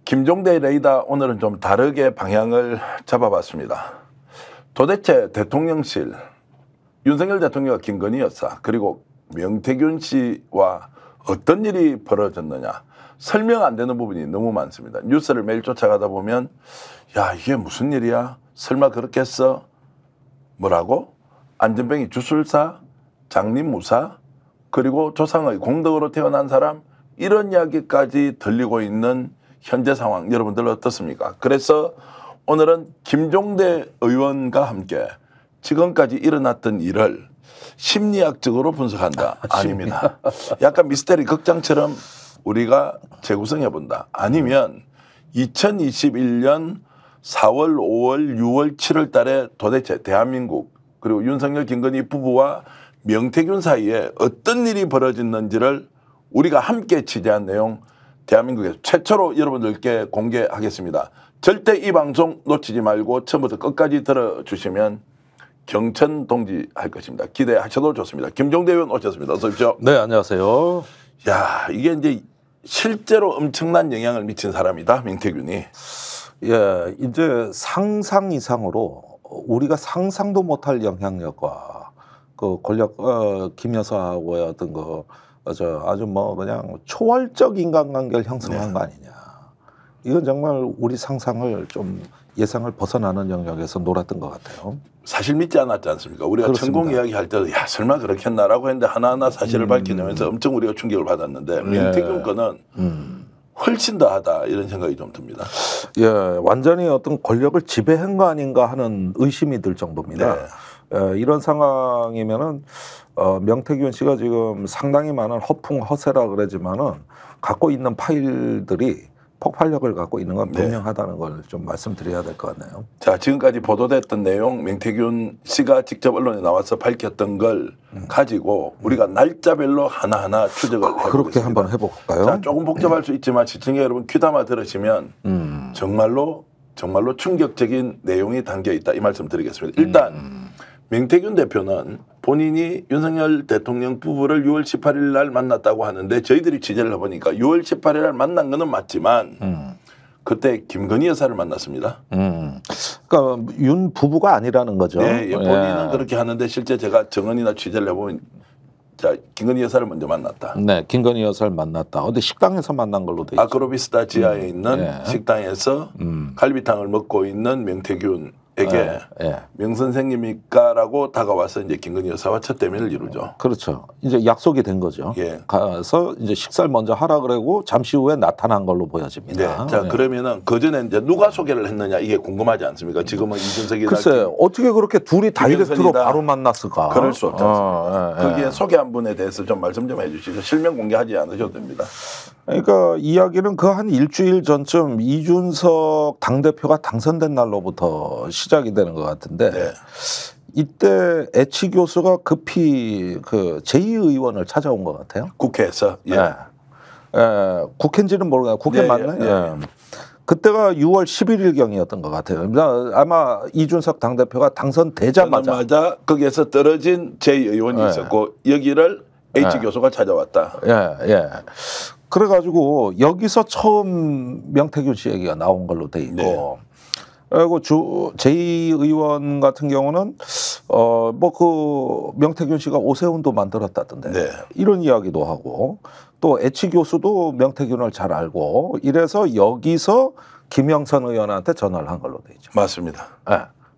김종대 레이더 오늘은 좀 다르게 방향을 잡아봤습니다. 도대체 대통령실, 윤석열 대통령과 김건희 여사 그리고 명태균 씨와 어떤 일이 벌어졌느냐 설명 안 되는 부분이 너무 많습니다. 뉴스를 매일 쫓아가다 보면 야 이게 무슨 일이야? 설마 그렇게 했어? 뭐라고? 안전병이 주술사, 장립무사 그리고 조상의 공덕으로 태어난 사람 이런 이야기까지 들리고 있는 현재 상황 여러분들 어떻습니까? 그래서 오늘은 김종대 의원과 함께 지금까지 일어났던 일을 심리학적으로 분석한다. 아닙니다. 약간 미스테리 극장처럼 우리가 재구성해 본다. 아니면 2021년 4월, 5월, 6월, 7월 달에 도대체 대한민국 그리고 윤석열, 김건희 부부와 명태균 사이에 어떤 일이 벌어졌는지를 우리가 함께 취재한 내용 대한민국에서 최초로 여러분들께 공개하겠습니다. 절대 이 방송 놓치지 말고 처음부터 끝까지 들어주시면 경천동지 할 것입니다. 기대하셔도 좋습니다. 김종대 의원 오셨습니다. 어서 오십시오. 네, 안녕하세요. 야, 이게 이제 실제로 엄청난 영향을 미친 사람이다, 명태균이. 예, 이제 상상 이상으로 우리가 상상도 못할 영향력과 그 권력, 김 여사하고의 어떤 아주 뭐 그냥 초월적 인간관계를 형성한 네. 거 아니냐. 이건 정말 우리 상상을 좀 예상을 벗어나는 영역에서 놀았던 것 같아요. 사실 믿지 않았지 않습니까? 우리가 그렇습니다. 천공 이야기 할 때도 야 설마 그렇게 했나라고 했는데 하나하나 사실을 밝혀내면서 엄청 우리가 충격을 받았는데 명태균 거는 훨씬 더하다 이런 생각이 좀 듭니다. 예, 완전히 어떤 권력을 지배한 거 아닌가 하는 의심이 들 정도입니다. 네. 이런 상황이면은 명태균 씨가 지금 상당히 많은 허풍 허세라 그러지만은 갖고 있는 파일들이 폭발력을 갖고 있는 건 분명하다는 걸 좀 말씀드려야 될 것 같네요. 자, 지금까지 보도됐던 내용 명태균 씨가 직접 언론에 나와서 밝혔던 걸 가지고 우리가 날짜별로 하나하나 추적을 해보겠습니다. 그렇게 한번 해볼까요? 자, 조금 복잡할 수 있지만 시청자 여러분 귀담아 들으시면 정말로 충격적인 내용이 담겨 있다 이 말씀 드리겠습니다. 일단 명태균 대표는 본인이 윤석열 대통령 부부를 6월 18일 날 만났다고 하는데 저희들이 취재를 해보니까 6월 18일 날 만난 거는 맞지만 그때 김건희 여사를 만났습니다. 그러니까 윤 부부가 아니라는 거죠. 네, 본인은 그렇게 하는데 실제 제가 정언이나 취재를 해보면 자, 김건희 여사를 먼저 만났다. 네, 김건희 여사를 만났다. 근데 식당에서 만난 걸로 돼 있죠. 아크로비스타 지하에 있는 식당에서 갈비탕을 먹고 있는 명태균에게 명 선생님일까라고 다가와서 이제 김건희 여사와 첫 대면을 이루죠. 그렇죠. 이제 약속이 된 거죠. 가서 이제 식사를 먼저 하라 그러고 잠시 후에 나타난 걸로 보여집니다. 네. 자, 그러면은 그 전에 이제 누가 소개를 했느냐 이게 궁금하지 않습니까? 지금은 이준석이나 글쎄 어떻게 그렇게 둘이 다이렉트로 바로 만났을까? 그럴 수 없지 않습니까? 거기에 소개한 분에 대해서 좀 말씀 좀 해주시죠. 실명 공개하지 않으셔도 됩니다. 그러니까 이야기는 그 한 일주일 전쯤 이준석 당대표가 당선된 날로부터 시작이 되는 것 같은데 이때 애치 교수가 급히 그 제2의원을 찾아온 것 같아요. 국회에서. 국회인지는 모르겠어요. 국회 맞나요? 그때가 6월 11일경이었던 것 같아요. 아마 이준석 당대표가 당선되자마자 거기에서 떨어진 제2의원이 있었고 여기를 H 교수가 찾아왔다. 그래가지고 여기서 처음 명태균 씨 얘기가 나온 걸로 돼 있고 그리고 제2의원 같은 경우는 뭐 그 명태균 씨가 오세훈도 만들었다던데 이런 이야기도 하고 또 애치 교수도 명태균을 잘 알고 이래서 여기서 김영선 의원한테 전화를 한 걸로 돼 있죠. 맞습니다.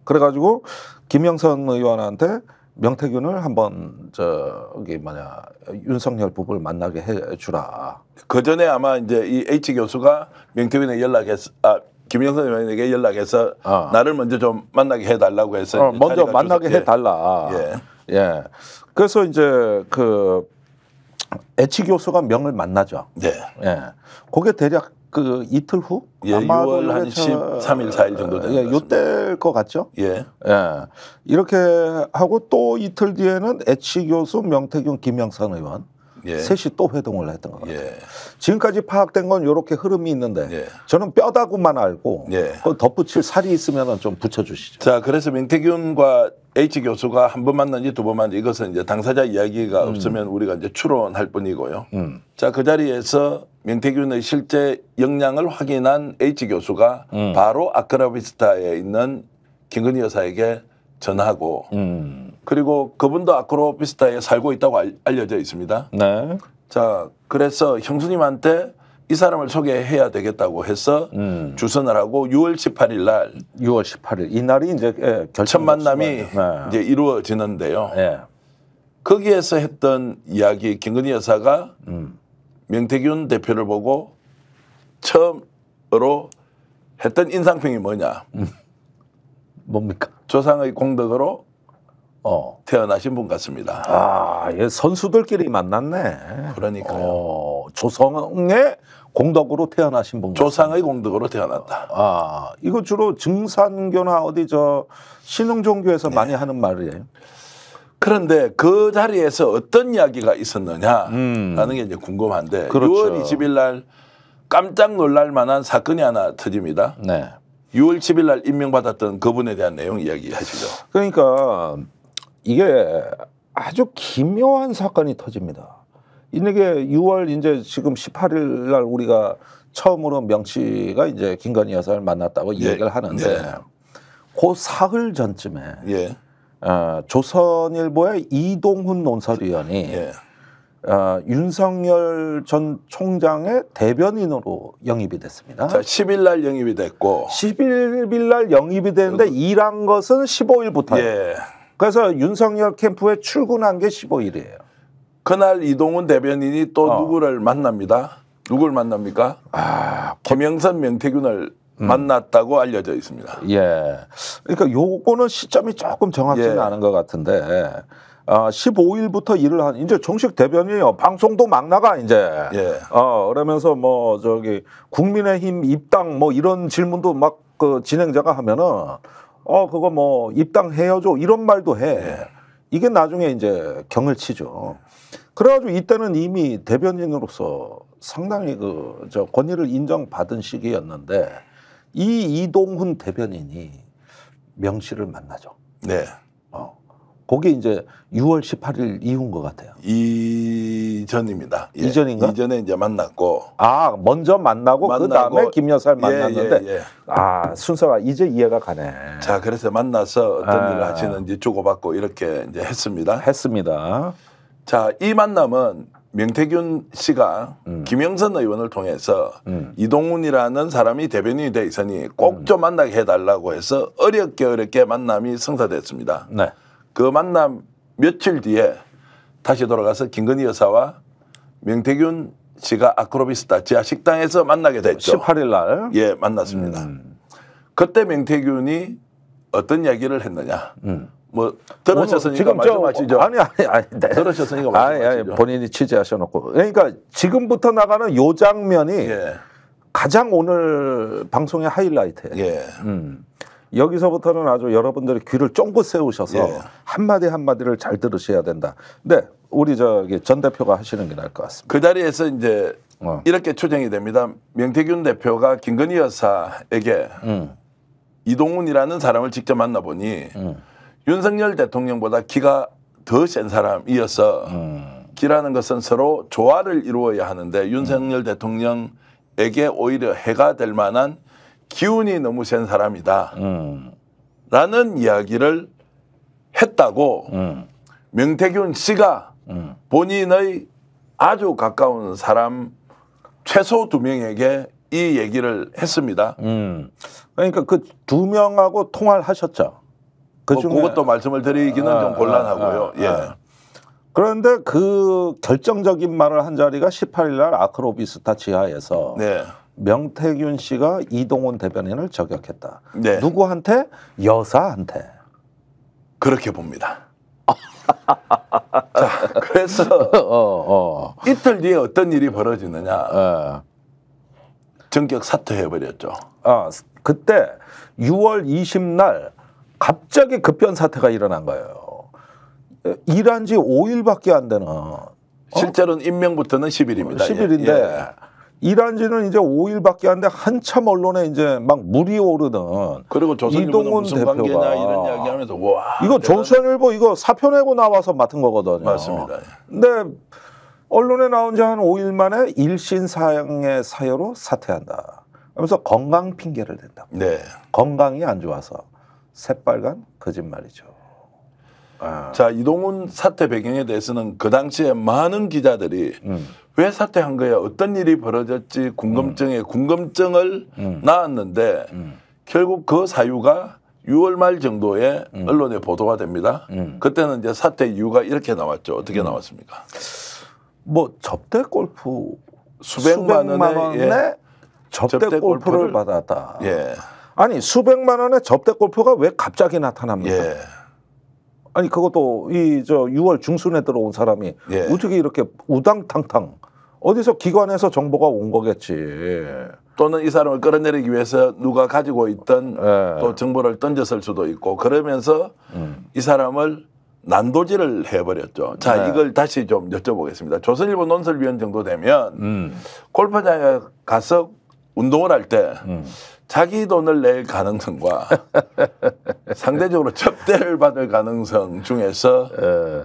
그래가지고 김영선 의원한테 명태균을 한번 윤석열 부부를 만나게 해주라. 그 전에 아마 이제 이 H 교수가 명태균에 연락해서 김영선 의원에게 연락해서 나를 먼저 좀 만나게 해달라고 해서 먼저 만나게 해달라. 그래서 이제 그 H 교수가 명을 만나죠. 그게 대략 그 이틀 후? 6월 한 13일, 4일 정도 되는 것 같습니다. 요때일 것 같죠? 이렇게 하고 또 이틀 뒤에는 H 교수, 명태균, 김영선 의원 셋이 또 회동을 했던 것 같아요. 지금까지 파악된 건 이렇게 흐름이 있는데 저는 뼈다구만 알고 그 덧붙일 살이 있으면 좀 붙여주시죠. 자, 그래서 명태균과 H 교수가 한 번 만난지 두 번 만난지 이것은 이제 당사자 이야기가 없으면 우리가 이제 추론할 뿐이고요. 자, 그 자리에서 명태균의 실제 역량을 확인한 H 교수가 바로 아크로비스타에 있는 김건희 여사에게 전화하고 그리고 그분도 아크로비스타에 살고 있다고 알려져 있습니다. 네. 자, 그래서 형수님한테 이 사람을 소개해야 되겠다고 해서 주선을 하고 6월 18일 날 6월 18일 이날이 이제 첫 만남이 네. 이제 이루어지는데요. 네. 거기에서 했던 이야기 김건희 여사가 명태균 대표를 보고 처음으로 했던 인상평이 뭐냐? 뭡니까? 조상의 공덕으로 태어나신 분 같습니다. 아, 예, 선수들끼리 만났네. 그러니까요. 조성의 공덕으로 태어나신 분. 조상의 공덕으로 태어났다. 아, 이거 주로 증산교나 어디 저 신흥종교에서 많이 하는 말이에요. 그런데 그 자리에서 어떤 이야기가 있었느냐라는 게 이제 궁금한데 그렇죠. 6월 20일 날 깜짝 놀랄 만한 사건이 하나 터집니다. 네. 6월 10일 날 임명받았던 그분에 대한 내용 이야기하시죠. 그러니까 이게 아주 기묘한 사건이 터집니다. 이게 6월 이제 지금 18일 날 우리가 처음으로 명 씨가 이제 김건희 여사를 만났다고 예. 얘기를 하는데 예. 그 사흘 전쯤에 예. 조선일보의 이동훈 논설위원이 예. 윤석열 전 총장의 대변인으로 영입이 됐습니다. 자, 10일 날 영입이 됐고 11일 날 영입이 되는데 일한 것은 15일부터예요. 예. 그래서 윤석열 캠프에 출근한 게 15일이에요. 그날 이동훈 대변인이 또 누구를 만납니다. 누굴 만납니까? 김영선 명태균을 만났다고 알려져 있습니다. 예. 그러니까 요거는 시점이 조금 정확지는 예. 않은 것 같은데 15일부터 일을 한 이제 정식 대변인이요. 방송도 막 나가 이제. 예. 그러면서 뭐 저기 국민의힘 입당 뭐 이런 질문도 막 그 진행자가 하면은 그거 뭐 입당해야죠 이런 말도 해. 예. 이게 나중에 이제 경을 치죠. 그래가지고 이때는 이미 대변인으로서 상당히 그 저 권위를 인정받은 시기였는데 이 이동훈 대변인이 명 씨를 만나죠. 네. 그게 이제 6월 18일 이후인 것 같아요. 이전입니다. 예. 이전인가? 이전에 이제 만났고. 먼저 만나고 그 다음에 김 여사를 만났는데 예. 순서가 이제 이해가 가네. 자, 그래서 만나서 어떤 일을 하시는지 주고받고 이렇게 이제 했습니다. 자, 이 만남은 명태균 씨가 김영선 의원을 통해서 이동훈이라는 사람이 대변인이 돼 있으니 꼭 좀 만나게 해달라고 해서 어렵게 만남이 성사됐습니다. 네. 그 만남 며칠 뒤에 다시 돌아가서 김건희 여사와 명태균 씨가 아크로비스타 지하 식당에서 만나게 됐죠. 18일 날. 예, 만났습니다. 그때 명태균이 어떤 이야기를 했느냐. 뭐 들으셨으니까 말씀하시죠. 아니. 네. 들으셨으니까 말씀하시죠. 본인이 취재하셔놓고. 그러니까 지금부터 나가는 요 장면이 예. 가장 오늘 방송의 하이라이트예요. 예. 여기서부터는 아주 여러분들이 귀를 쫑긋 세우셔서 예. 한마디 한마디를 잘 들으셔야 된다. 네, 우리 저기 전 대표가 하시는 게 나을 것 같습니다. 그 자리에서 이제 이렇게 추정이 됩니다. 명태균 대표가 김건희 여사에게 이동훈이라는 사람을 직접 만나보니 윤석열 대통령보다 기가 더 센 사람이어서 기라는 것은 서로 조화를 이루어야 하는데 윤석열 대통령에게 오히려 해가 될 만한 기운이 너무 센 사람이다 라는 이야기를 했다고 명태균 씨가 본인의 아주 가까운 사람 최소 2명에게 이 얘기를 했습니다. 그러니까 그 2명하고 통화를 하셨죠. 그것도 말씀을 드리기는 좀 곤란하고요. 예. 그런데 그 결정적인 말을 한 자리가 18일 날 아크로비스타 지하에서 네. 명태균 씨가 이동훈 대변인을 저격했다. 네. 누구한테? 여사한테. 그렇게 봅니다. 자, 그래서 이틀 뒤에 어떤 일이 벌어지느냐. 전격 사퇴해버렸죠. 그때 6월 20날 갑자기 급변 사태가 일어난 거예요. 일한 지 5일밖에 안 되는. 실제로는 임명부터는 10일입니다. 10일인데 예. 일한 지는 이제 5일밖에 안 돼 한참 언론에 이제 막 물이 오르는 그리고 조선일보는 이동훈 무슨 관계냐 대표가 이런 이야기하면서 와 이거 조선일보 이거 사표 내고 나와서 맡은 거거든요. 맞습니다. 근데 언론에 나온 지 한 5일 만에 일신사양의 사여로 사퇴한다. 하면서 건강 핑계를 댄다. 네. 건강이 안 좋아서 새빨간 거짓말이죠. 아. 자, 이동훈 사퇴 배경에 대해서는 그 당시에 많은 기자들이 왜 사퇴한 거야? 어떤 일이 벌어졌지? 궁금증을 낳았는데 결국 그 사유가 6월 말 정도에 언론에 보도가 됩니다. 그때는 이제 사퇴 이유가 이렇게 나왔죠. 어떻게 나왔습니까? 뭐 접대 골프 수백만 원의 예. 접대 골프를 받았다. 예. 아니 수백만 원의 접대 골프가 왜 갑자기 나타납니까? 예. 아니 그것도 이 저 6월 중순에 들어온 사람이 예. 어떻게 이렇게 우당탕탕 어디서 기관에서 정보가 온 거겠지. 또는 이 사람을 끌어내리기 위해서 누가 가지고 있던 예. 또 정보를 던졌을 수도 있고 그러면서 이 사람을 난도질을 해버렸죠. 자, 네. 이걸 다시 좀 여쭤보겠습니다. 조선일보 논설위원 정도 되면 골프장에 가서 운동을 할 때 자기 돈을 낼 가능성과 상대적으로 접대를 받을 가능성 중에서 예.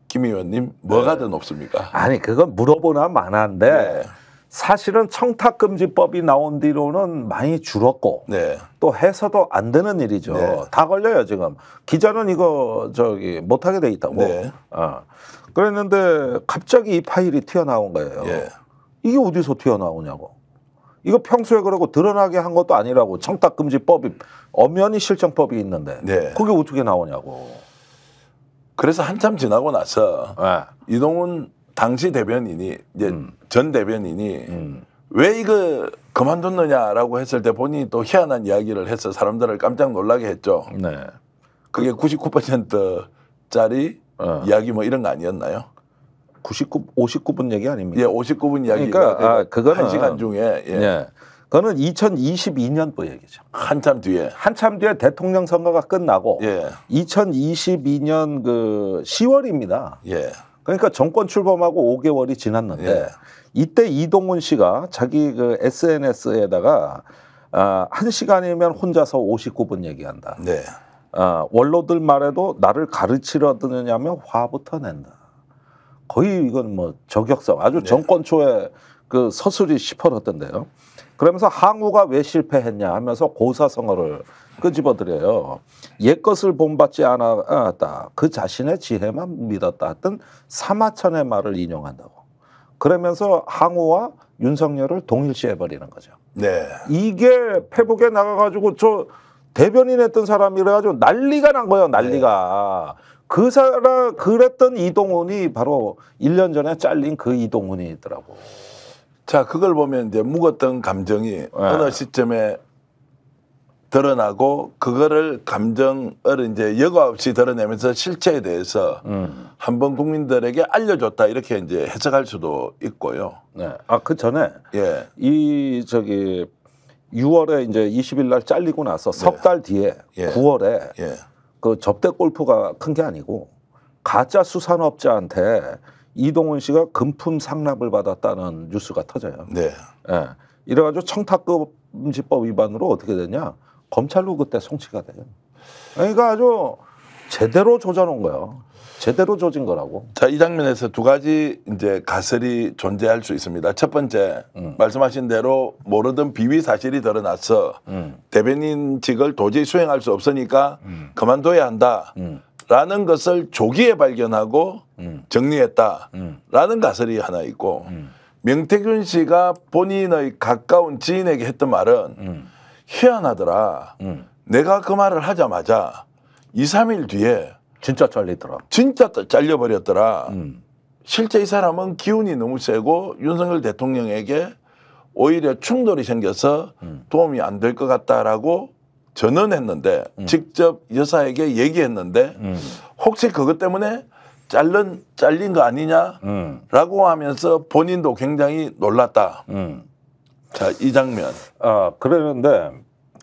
김 의원님 뭐가 더 높습니까? 아니 그건 물어보나 마나인데 네. 사실은 청탁금지법이 나온 뒤로는 많이 줄었고 네. 또 해서도 안 되는 일이죠. 네. 다 걸려요 지금. 기자는 이거 저기 못하게 돼 있다고. 네. 그랬는데 갑자기 이 파일이 튀어나온 거예요. 예. 이게 어디서 튀어나오냐고. 이거 평소에 그러고 드러나게 한 것도 아니라고. 청탁금지법이 엄연히 실정법이 있는데 네. 그게 어떻게 나오냐고. 그래서 한참 지나고 나서 네. 이동훈 당시 대변인이 이제 전 대변인이 왜 이거 그만뒀느냐라고 했을 때 본인이 또 희한한 이야기를 해서 사람들을 깜짝 놀라게 했죠. 네. 그게 99%짜리 이야기 뭐 이런 거 아니었나요? 59분 얘기 아닙니까? 예, 59분 이야기가 그러니까 그거는 1시간 중에 예. 예. 그거는 2022년도 얘기죠. 한참 뒤에 한참 뒤에 대통령 선거가 끝나고 예. 2022년 그 10월입니다. 예. 그러니까 정권 출범하고 5개월이 지났는데 예. 이때 이동훈 씨가 자기 그 SNS에다가 1시간이면 혼자서 59분 얘기한다. 네. 원로들 말에도 나를 가르치려 드느냐며 화부터 낸다. 거의 이건 뭐 저격성 아주 네. 정권 초에 그 서술이 시퍼렇던데요. 그러면서 항우가 왜 실패했냐 하면서 고사성어를 끄집어들여요. 옛것을 본받지 않았다. 그 자신의 지혜만 믿었다 했던 사마천의 말을 인용한다고. 그러면서 항우와 윤석열을 동일시해버리는 거죠. 네. 이게 페북에 나가가지고 저 대변인 했던 사람이라가지고 난리가 난 거예요. 난리가. 그 사람 그랬던 이동훈이 바로 1년 전에 잘린 그 이동훈이 있더라고. 자, 그걸 보면 이제 묵었던 감정이 어느 시점에 드러나고 그거를 감정을 이제 여과 없이 드러내면서 실체에 대해서 한번 국민들에게 알려줬다 이렇게 이제 해석할 수도 있고요. 네. 그 전에 예. 이 저기 6월에 이제 20일 날 잘리고 나서 석 달 뒤에 예. 9월에 예. 그 접대 골프가 큰 게 아니고 가짜 수산업자한테 이동훈 씨가 금품 상납을 받았다는 뉴스가 터져요. 네. 예. 이래가지고 청탁금지법 위반으로 어떻게 되냐? 검찰로 그때 송치가 돼요. 그러니까 아주 제대로 조져놓은 거예요. 제대로 조진 거라고. 자, 이 장면에서 두 가지 이제 가설이 존재할 수 있습니다. 첫 번째, 말씀하신 대로 모르던 비위 사실이 드러나서 대변인직을 도저히 수행할 수 없으니까 그만둬야 한다라는 것을 조기에 발견하고 정리했다라는 가설이 하나 있고 명태균 씨가 본인의 가까운 지인에게 했던 말은 희한하더라. 내가 그 말을 하자마자 2, 3일 뒤에 진짜 잘리더라. 진짜 잘려버렸더라. 실제 이 사람은 기운이 너무 세고 윤석열 대통령에게 오히려 충돌이 생겨서 도움이 안 될 것 같다라고 전언했는데 직접 여사에게 얘기했는데 혹시 그것 때문에 잘린 거 아니냐라고 하면서 본인도 굉장히 놀랐다. 자, 이 장면. 그러는데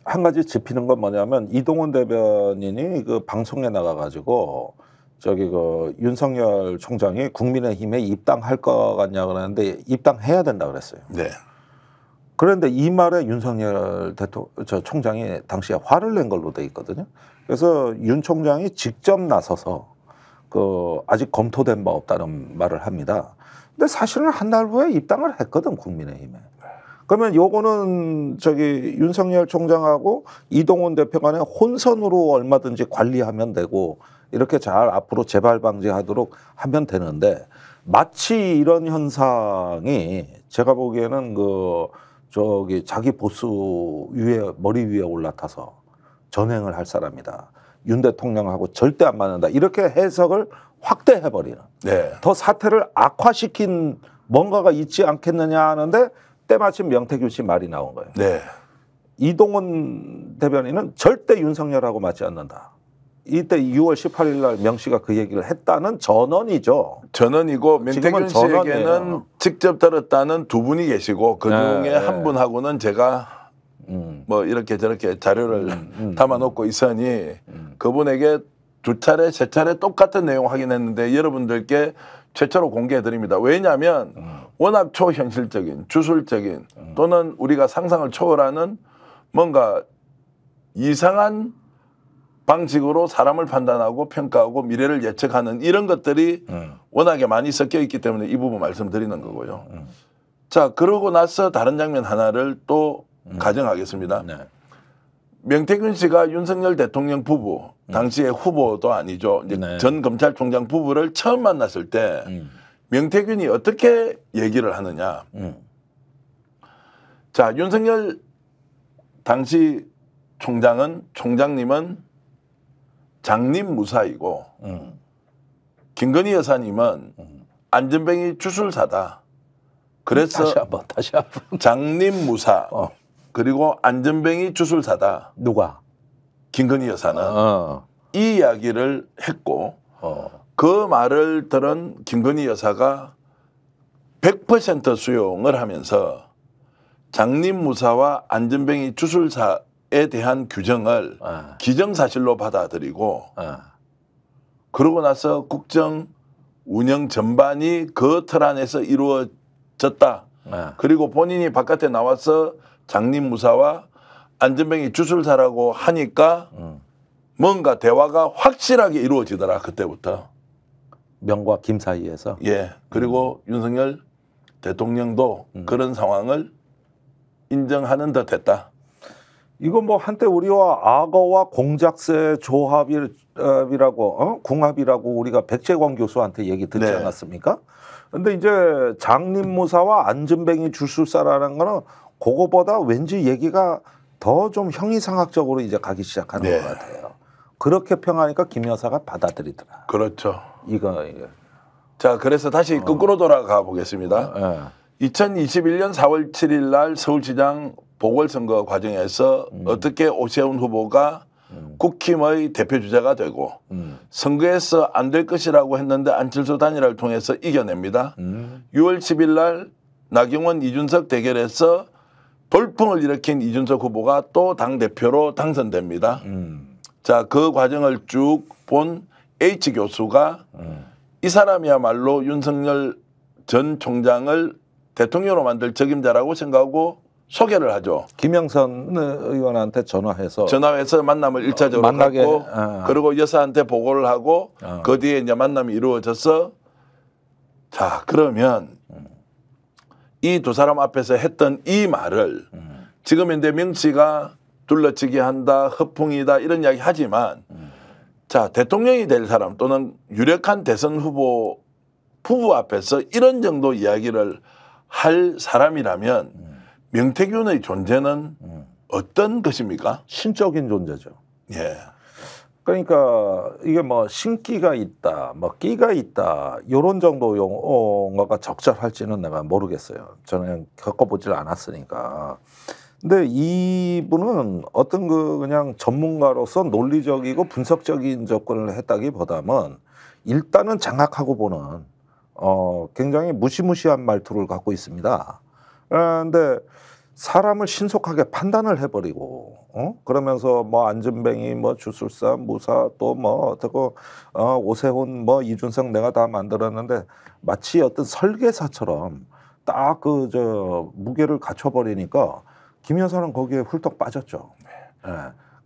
한 가지 짚히는 건 뭐냐면 이동훈 대변인이 그 방송에 나가가지고 저기 그 윤석열 총장이 국민의힘에 입당할 것 같냐 그러는데 입당해야 된다 그랬어요. 네. 그런데 이 말에 윤석열 총장이 당시에 화를 낸 걸로 돼 있거든요. 그래서 윤 총장이 직접 나서서 그 아직 검토된 바 없다는 말을 합니다. 근데 사실은 한 달 후에 입당을 했거든, 국민의힘에. 그러면 요거는 윤석열 총장하고 이동훈 대표 간의 혼선으로 얼마든지 관리하면 되고 이렇게 잘 앞으로 재발 방지하도록 하면 되는데, 마치 이런 현상이 제가 보기에는 자기 보스 머리 위에 올라타서 전행을 할 사람이다, 윤 대통령하고 절대 안 맞는다, 이렇게 해석을 확대해버리는, 네. 더 사태를 악화시킨 뭔가가 있지 않겠느냐 하는데 때마침 명태균 씨 말이 나온 거예요. 네. 이동훈 대변인은 절대 윤석열하고 맞지 않는다. 이때 6월 18일 날 명 씨가 그 얘기를 했다는 전언이죠. 전언이고, 명태균 씨에게는 전언이에요. 직접 들었다는 두 분이 계시고, 그 중에 네. 한 분하고는 제가 뭐 이렇게 저렇게 자료를 담아놓고 있으니 그분에게 두 차례, 세 차례 똑같은 내용 확인했는데 여러분들께 최초로 공개해 드립니다. 왜냐하면 워낙 초현실적인, 주술적인 또는 우리가 상상을 초월하는 뭔가 이상한 방식으로 사람을 판단하고 평가하고 미래를 예측하는 이런 것들이 워낙에 많이 섞여 있기 때문에 이 부분 말씀드리는 거고요. 자, 그러고 나서 다른 장면 하나를 또 가정하겠습니다. 네. 명태균 씨가 윤석열 대통령 부부, 당시에 후보도 아니죠. 이제 네. 전 검찰총장 부부를 처음 만났을 때 명태균이 어떻게 얘기를 하느냐. 자, 윤석열 당시 총장님은 장님 무사이고 김건희 여사님은 안전뱅이 주술사다. 그래서 다시 한번. 장님 무사 그리고 안전뱅이 주술사다. 누가? 김건희 여사는 이 이야기를 했고 그 말을 들은 김건희 여사가 100% 수용을 하면서 장님 무사와 안전뱅이 주술사에 대한 규정을 기정사실로 받아들이고 그러고 나서 국정 운영 전반이 그 틀 안에서 이루어졌다. 그리고 본인이 바깥에 나와서 장님 무사와 안전뱅이 주술사라고 하니까 뭔가 대화가 확실하게 이루어지더라, 그때부터. 명과 김 사이에서. 예. 그리고 윤석열 대통령도 그런 상황을 인정하는 듯 했다. 이건 뭐 한때 우리와 악어와 공작새 조합이라고 궁합이라고 우리가 백재광 교수한테 얘기 듣지 네. 않았습니까? 근데 이제 장님무사와 안전뱅이 주술사라는 거는 그거보다 왠지 얘기가 더 좀 형이상학적으로 이제 가기 시작하는 네. 것 같아요. 그렇게 평하니까 김 여사가 받아들이더라. 그렇죠. 이거. 자, 그래서 다시 거꾸로 돌아가 보겠습니다. 2021년 4월 7일 날 서울시장 보궐선거 과정에서 어떻게 오세훈 후보가 국힘의 대표 주자가 되고 선거에서 안 될 것이라고 했는데 안철수 단일화를 통해서 이겨냅니다. 6월 10일 날 나경원 이준석 대결에서 돌풍을 일으킨 이준석 후보가 또 당대표로 당선됩니다. 자, 그 과정을 쭉 본 H 교수가 이 사람이야말로 윤석열 전 총장을 대통령으로 만들 적임자라고 생각하고 소개를 하죠. 김영선 의원한테 전화해서 만남을 1차적으로 만나게, 갖고 그리고 여사한테 보고를 하고 그 뒤에 이제 만남이 이루어져서 자, 그러면 이 두 사람 앞에서 했던 이 말을 지금 현재 명 씨가 둘러치기 한다, 허풍이다 이런 이야기 하지만 자, 대통령이 될 사람 또는 유력한 대선 후보 부부 앞에서 이런 정도 이야기를 할 사람이라면 명태균의 존재는 어떤 것입니까? 신적인 존재죠. 예. 그러니까 이게 뭐 신기가 있다, 뭐 끼가 있다 이런 정도 용어가 적절할지는 내가 모르겠어요. 저는 겪어보질 않았으니까. 근데 이분은 어떤 그냥 전문가로서 논리적이고 분석적인 접근을 했다기보다는 일단은 장악하고 보는 굉장히 무시무시한 말투를 갖고 있습니다. 그런데 사람을 신속하게 판단을 해버리고 그러면서 뭐 안전뱅이 뭐 주술사 무사 또 뭐 어떻고 오세훈 뭐 이준석 내가 다 만들었는데 마치 어떤 설계사처럼 딱 그 저 무게를 갖춰버리니까 김 여사는 거기에 훌떡 빠졌죠. 예.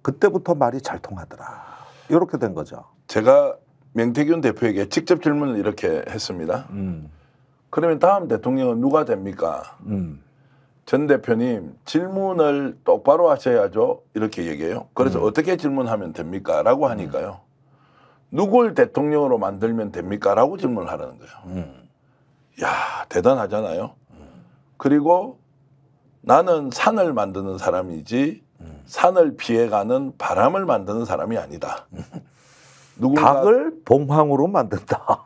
그때부터 말이 잘 통하더라. 이렇게 된 거죠. 제가 명태균 대표에게 직접 질문을 이렇게 했습니다. 그러면 다음 대통령은 누가 됩니까? 전 대표님 질문을 똑바로 하셔야죠. 이렇게 얘기해요. 그래서 어떻게 질문하면 됩니까? 라고 하니까요. 누굴 대통령으로 만들면 됩니까? 라고 질문을 하라는 거예요. 야, 대단하잖아요. 그리고 나는 산을 만드는 사람이지 산을 피해가는 바람을 만드는 사람이 아니다. 닭을 봉황으로 만든다.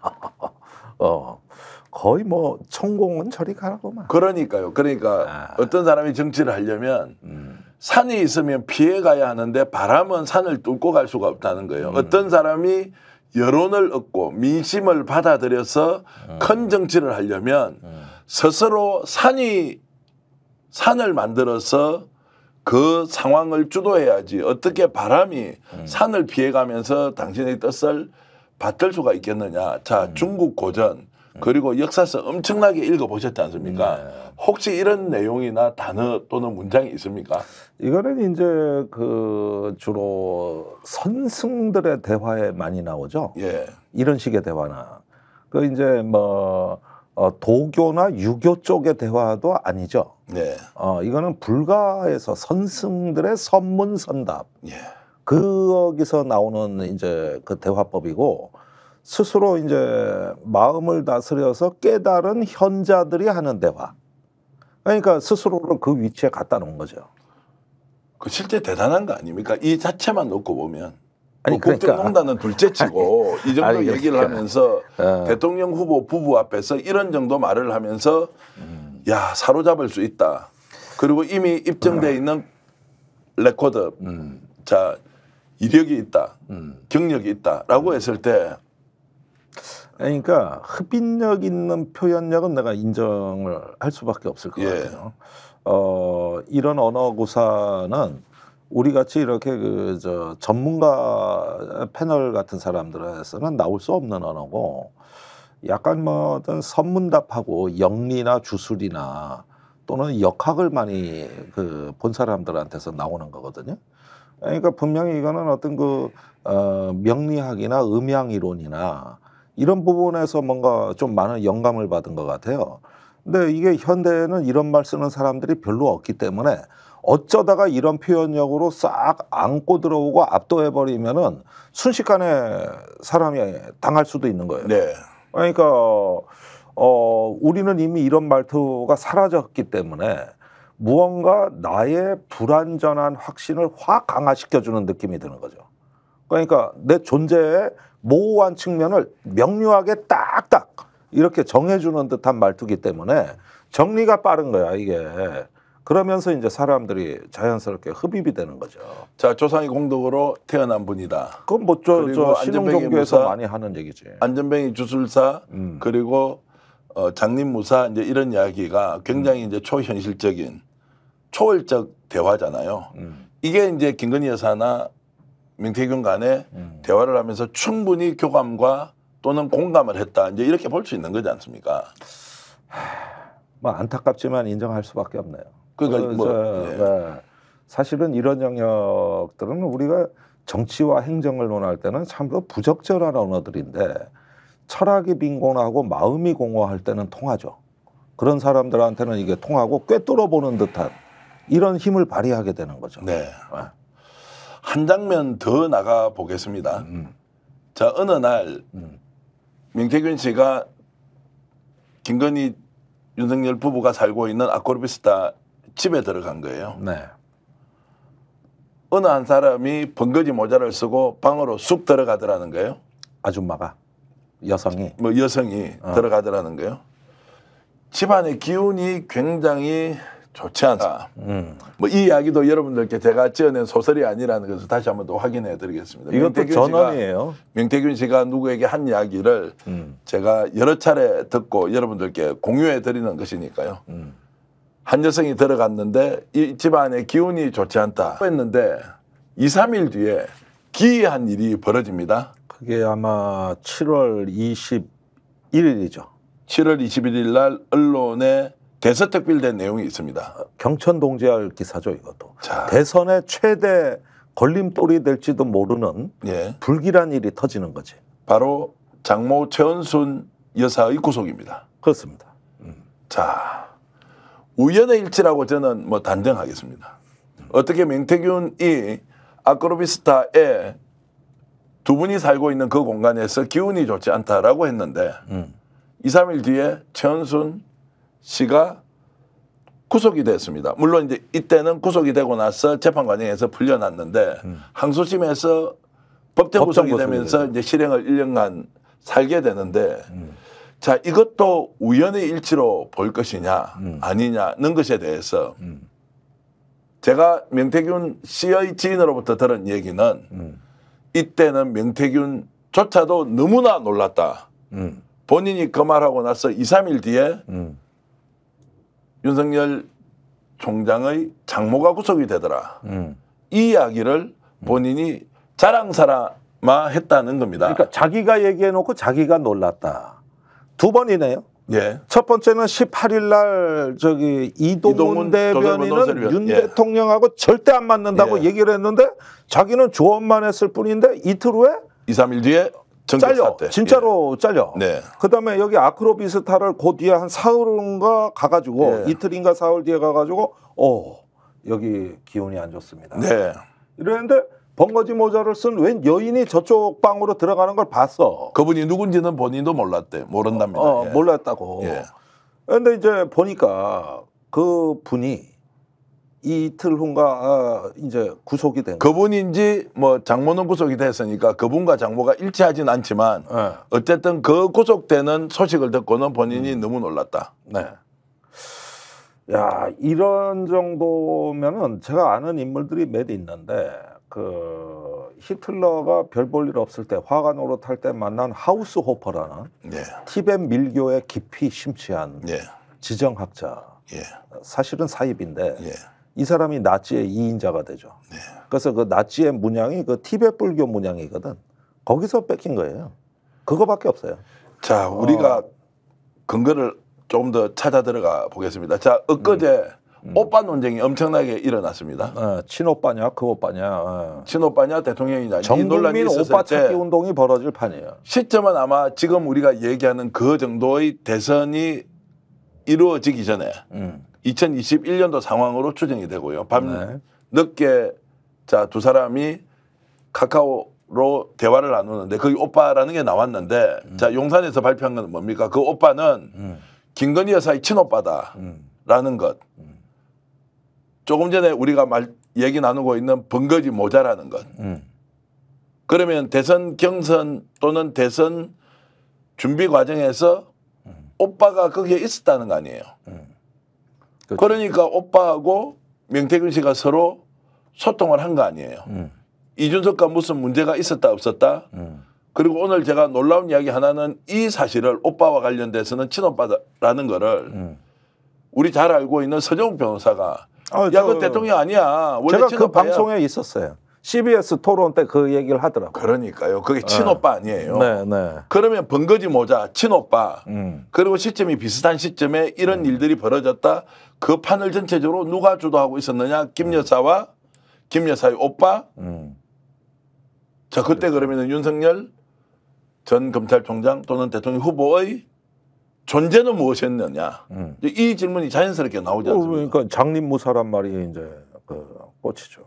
거의 뭐 천공은 저리 가라고만. 그러니까요. 그러니까 어떤 사람이 정치를 하려면 산이 있으면 피해가야 하는데 바람은 산을 뚫고 갈 수가 없다는 거예요. 어떤 사람이 여론을 얻고 민심을 받아들여서 큰 정치를 하려면 스스로 산을 만들어서 그 상황을 주도해야지 어떻게 바람이 산을 피해가면서 당신의 뜻을 받들 수가 있겠느냐. 자, 중국 고전 그리고 역사서 엄청나게 읽어보셨지 않습니까? 혹시 이런 내용이나 단어 또는 문장이 있습니까? 이거는 이제 그 주로 선승들의 대화에 많이 나오죠. 예. 이런 식의 대화나 그 이제 뭐 도교나 유교 쪽의 대화도 아니죠. 네. 이거는 불가에서 선승들의 선문선답. 예. 거기서 나오는 이제 그 대화법이고 스스로 이제 마음을 다스려서 깨달은 현자들이 하는 대화. 그러니까 스스로를 그 위치에 갖다 놓은 거죠. 그 실제 대단한 거 아닙니까? 이 자체만 놓고 보면. 아니, 국정농단은 둘째치고 이 정도 아니, 얘기를 하면서 대통령 후보 부부 앞에서 이런 정도 말을 하면서 야, 사로잡을 수 있다. 그리고 이미 입증돼 있는 레코드, 자, 이력이 있다, 경력이 있다라고 했을 때, 그러니까 흡인력 있는 표현력은 내가 인정을 할 수밖에 없을 것 같아요. 이런 언어 구사는 우리 같이 이렇게 그 저 전문가 패널 같은 사람들에서는 나올 수 없는 언어고, 약간 뭐 어떤 선문답하고 영리나 주술이나 또는 역학을 많이 그 본 사람들한테서 나오는 거거든요. 그러니까 분명히 이거는 어떤 그 명리학이나 음양 이론이나 이런 부분에서 뭔가 좀 많은 영감을 받은 것 같아요. 근데 이게 현대에는 이런 말 쓰는 사람들이 별로 없기 때문에 어쩌다가 이런 표현력으로 싹 안고 들어오고 압도해버리면은 순식간에 사람이 당할 수도 있는 거예요. 네. 그러니까 우리는 이미 이런 말투가 사라졌기 때문에 무언가 나의 불완전한 확신을 확 강화시켜주는 느낌이 드는 거죠. 그러니까 내 존재의 모호한 측면을 명료하게 딱딱 이렇게 정해주는 듯한 말투기 때문에 정리가 빠른 거야, 이게. 그러면서 이제 사람들이 자연스럽게 흡입이 되는 거죠. 자, 조상이 공덕으로 태어난 분이다. 그건 뭐 저 신흥종교에서 많이 하는 얘기지. 안전뱅이 주술사 그리고 장림무사 이제 이런 이야기가 굉장히 이제 초현실적인 초월적 대화잖아요. 이게 이제 김건희 여사나 명태균 간에 대화를 하면서 충분히 교감과 또는 공감을 했다. 이제 이렇게 볼 수 있는 거지 않습니까? 뭐 안타깝지만 인정할 수밖에 없네요. 그러니까 네. 사실은 이런 영역들은 우리가 정치와 행정을 논할 때는 참 부적절한 언어들인데 철학이 빈곤하고 마음이 공허할 때는 통하죠. 그런 사람들한테는 이게 통하고 꿰뚫어 보는 듯한 이런 힘을 발휘하게 되는 거죠. 네. 한 장면 더 나가 보겠습니다. 자, 어느 날 명태균 씨가 김건희 윤석열 부부가 살고 있는 아코르비스타 집에 들어간 거예요. 네. 어느 한 사람이 번거지 모자를 쓰고 방으로 쑥 들어가더라는 거예요. 아줌마가 여성이 뭐 여성이 들어가더라는 거예요. 집안의 기운이 굉장히 좋지 않다. 뭐 이 이야기도 여러분들께 제가 지어낸 소설이 아니라는 것을 다시 한번 더 확인해 드리겠습니다. 이것도 전언이에요. 명태균 씨가 누구에게 한 이야기를 제가 여러 차례 듣고 여러분들께 공유해 드리는 것이니까요. 한 여성이 들어갔는데 이 집안의 기운이 좋지 않다 했는데 2, 3일 뒤에 기이한 일이 벌어집니다. 그게 아마 7월 21일이죠. 7월 21일 날 언론에 대서특필된 내용이 있습니다. 경천 동지할 기사죠, 이것도. 자. 대선의 최대 걸림돌이 될지도 모르는 예, 불길한 일이 터지는 거지. 바로 장모 최은순 여사의 구속입니다. 그렇습니다. 자, 우연의 일치라고 저는 뭐 단정하겠습니다. 어떻게 명태균이 아크로비스타에 두 분이 살고 있는 그 공간에서 기운이 좋지 않다라고 했는데 2, 3일 뒤에 최은순 씨가 구속이 됐습니다. 물론 이제 이때는 구속이 되고 나서 재판 과정에서 풀려났는데 항소심에서 법정 구속이 되면서 이제 실형을 1년간 살게 되는데 자, 이것도 우연의 일치로 볼 것이냐 아니냐는 것에 대해서 제가 명태균 씨의 지인으로부터 들은 얘기는 이때는 명태균조차도 너무나 놀랐다. 본인이 그 말하고 나서 2, 3일 뒤에 윤석열 총장의 장모가 구속이 되더라. 이 이야기를 본인이 자랑사람아 했다는 겁니다. 그러니까 자기가 얘기해놓고 자기가 놀랐다. 두 번이네요. 예. 첫 번째는 18일 날 저기 이동훈 대변인은 윤 예. 대통령하고 절대 안 맞는다고 예. 얘기를 했는데 자기는 조언만 했을 뿐인데 이틀 후에 2, 3일 뒤에 잘려. 전격사태. 진짜로 잘려. 네. 그다음에 여기 아크로비스타를 그 뒤에 한 사흘인가 가가지고 예. 이틀인가 사흘 뒤에 가가지고 여기 기운이 안 좋습니다. 네. 이랬는데 번거지 모자를 쓴 웬 여인이 저쪽 방으로 들어가는 걸 봤어. 그분이 누군지는 본인도 모른답니다. 예. 몰랐다고. 예. 그런데 이제 보니까 그 분이 이틀 후인가 이제 구속이 된 거예요. 그분인지 뭐 장모는 구속이 됐으니까 그분과 장모가 일치하진 않지만 네. 어쨌든 그 구속되는 소식을 듣고는 본인이 너무 놀랐다. 네. 야, 이런 정도면은 제가 아는 인물들이 몇 있는데 그 히틀러가 별 볼 일 없을 때 화가 노릇할 때 만난 하우스 호퍼라는 예. 티벳 밀교에 깊이 심취한 예. 지정학자. 예. 사실은 사입인데 예. 이 사람이 나치의 2인자가 되죠. 네. 그래서 그 나치의 문양이 그 티벳 불교 문양이거든. 거기서 뺏긴 거예요. 그거밖에 없어요. 자, 우리가 근거를 조금 더 찾아 들어가 보겠습니다. 자, 엊그제 오빠 논쟁이 엄청나게 일어났습니다. 친오빠냐 그 오빠냐. 친오빠냐 대통령이냐 이 논란이 전국민 있었을 오빠 때 찾기 운동이 벌어질 판이에요. 시점은 아마 지금 우리가 얘기하는 그 정도의 대선이 이루어지기 전에 2021년도 상황으로 추정이 되고요. 밤 네. 늦게 자, 두 사람이 카카오로 대화를 나누는데 거기 오빠라는 게 나왔는데 자, 용산에서 발표한 건 뭡니까? 그 오빠는 김건희 여사의 친오빠다라는 것. 조금 전에 우리가 얘기 나누고 있는 번거지 모자라는 것. 그러면 대선 경선 또는 대선 준비 과정에서 오빠가 거기에 있었다는 거 아니에요. 그렇죠. 그러니까 오빠하고 명태균 씨가 서로 소통을 한 거 아니에요. 이준석과 무슨 문제가 있었다 없었다. 그리고 오늘 제가 놀라운 이야기 하나는 이 사실을 오빠와 관련돼서는 친오빠라는 거를 우리 잘 알고 있는 서정욱 변호사가 야, 그 대통령 아니야. 원래 제가 친오빠야. 그 방송에 있었어요. CBS 토론 때 그 얘기를 하더라고요. 그러니까요. 그게 친오빠 아니에요. 네. 그러면 번거지 모자, 친오빠. 그리고 시점이 비슷한 시점에 이런 일들이 벌어졌다. 그 판을 전체적으로 누가 주도하고 있었느냐? 김 여사와 김 여사의 오빠. 자, 그때 그러면 윤석열 전 검찰총장 또는 대통령 후보의 존재는 무엇이었느냐? 이 질문이 자연스럽게 나오지 않습니까? 그러니까 장립무사란 말이 이제 그 꽃이죠.